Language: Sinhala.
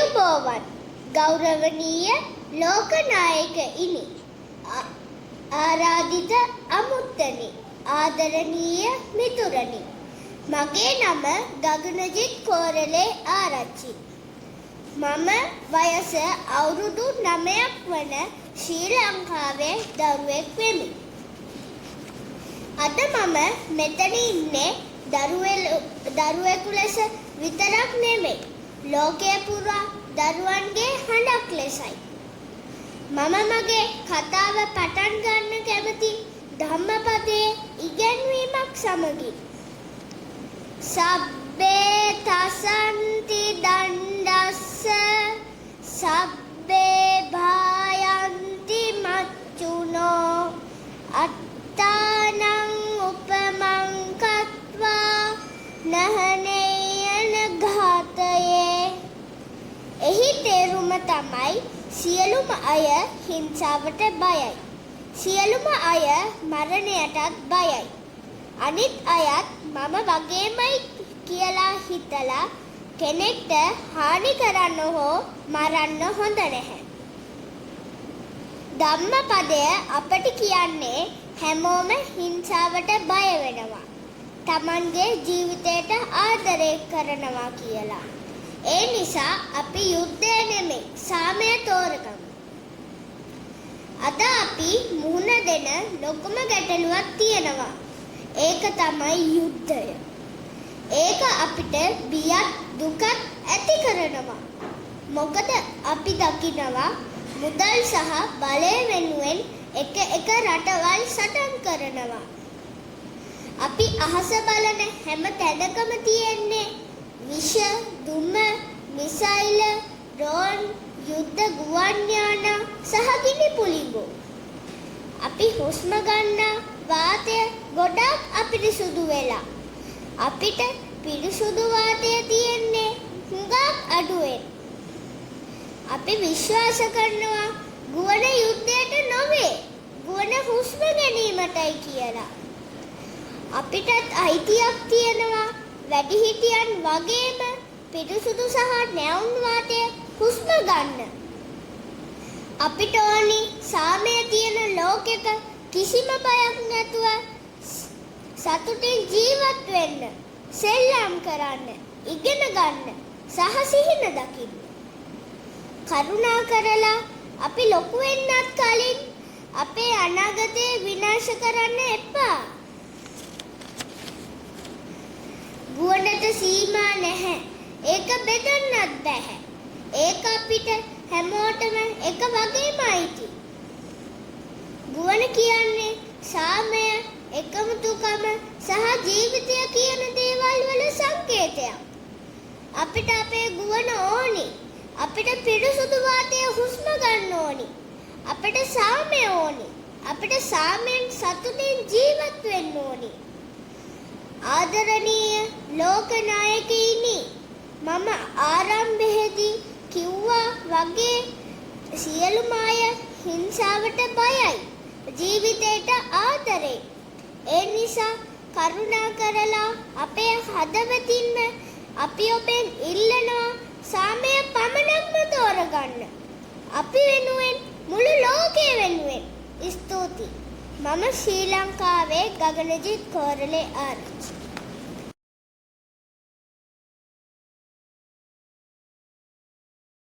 අයුබෝවන් ගෞරවනීය ලෝකනායකයිනි ආරාධිත අමුත්තනි ආදරණීය මිතුරනි මගේ නම ගගනජිත් කෝරළේ ආරච්චි මම වයස අවුරුදු 9ක් වන ශ්‍රී ලංකාවේ දරුවෙක් වෙමි අද මම මෙතන ඉන්නේ දරුවෙකු ලෙස විතරක් නෙමෙයි ලෝකයේ පුරා දරුවන්ගේ හඬක් ලෙසයි මම මගේ කතාව පටන් ගන්න කැමති ධම්මපදයේ ඉගැන්වීමක් සමගින් සබ්බේ තසන්ති දණ්ඩස්ස සබ්බේ භායන්ති මච්චුනෝ අත්තානං උපමං කତ୍වා නහනේයන ඝාතයේ එහි තේරුම තමයි සියලුම අය හිංසාවට බයයි. සියලුම අය මරණයටත් බයයි. අනිත් අයත් මම වගේමයි කියලා හිතලා කෙනෙක්ට හානි කරන්න හෝ මරන්න හොඳ නැහැ. ධම්මපදය අපට කියන්නේ හැමෝම හිංසාවට බය වෙනවා. Tamanගේ ජීවිතයට ආදරය කරනවා කියලා. ඒ නිසා අපි යුද්ධය නෙමෙයි සාමය තෝරගමු. අද අපි මුහුණ දෙන ලොකුම ගැටලුවක් තියෙනවා. ඒක තමයි යුද්ධය. ඒක අපිට බියක් දුකක් ඇති කරනවා. මොකද අපි දකිනවා මුදල් සහ බලය වෙනුවෙන් එක රටවල් සටන් කරනවා. අපි අහස බලන හැම තැනකම තියෙන්නේ විෂ, දුම, මිසයිල, ඩ්‍රෝන්, යුද්ධ ගුවන් යාන සහ ගිනි පුළිඟු. අපි හුස්ම ගන්න වාතය ගොඩක් අපිරිසුදු වෙලා. අපිට පිරිසුදු වාතය තියෙන්නේ හුඟක් අඩුවෙන්. අපි විශ්වාස කරනවා ගුවන් යුද්ධයට නොවේ. ගුවන් හුස්ම ගැනීමටයි කියලා. අපිටත් අයිතියක් තියෙනවා වැඩිහිටියන් වගේම පිරිසුදු සහ නැවුම් වාතය හුස්ම ගන්න. අපිට ඕනි සාමය තියෙන ලෝකෙක කිසිම බයක් නැතුව සතුටින් ජීවත් වෙන්න, සෙල්ලම් කරන්න, ඉගෙන ගන්න සහ සිහින දකින්න. කරුණා කරලා අපි ලොකු වෙන්නත් කලින් අපේ අනාගතය විනාශ කරන්න එපා. ගුවනට සීමා නැහැ. ඒක බෙදන්නත් බෑ. ඒක අපිට හැමෝටම එක වගේම අයිති. ගුවන් කියන්නේ සාමය, එකමුතුකම සහ ජීවිතය කියන දේවල් වල සංකේතයක්. අපිට අපේ ගුවන් ඕනි. අපිට පිරිසුදු වාතය හුස්ම ගන්න ඕනි. අපිට සාමය ඕනි. අපිට සාමයෙන් සතුටින් ජීවත් වෙන්න ඕනි. ආදරණීය ලෝකනායකයිනි මම ආරම්භයේදී කිව්වා වගේ සියලුම අය හිංසාවට බයයි ජීවිතයට ආදරේ ඒ නිසා කරුණා කරලා අපේ හදවතින්ම අපි ඔබෙන් ඉල්ලනවා සාමය පමණක්ම තෝරගන්න අපි වෙනුවෙන් මුළු ලෝකය වෙනුවෙන් ස්තුතියි මම ශ්‍රී ලංකාවේ ගගනජිත් කෝරළේ ආරච්චි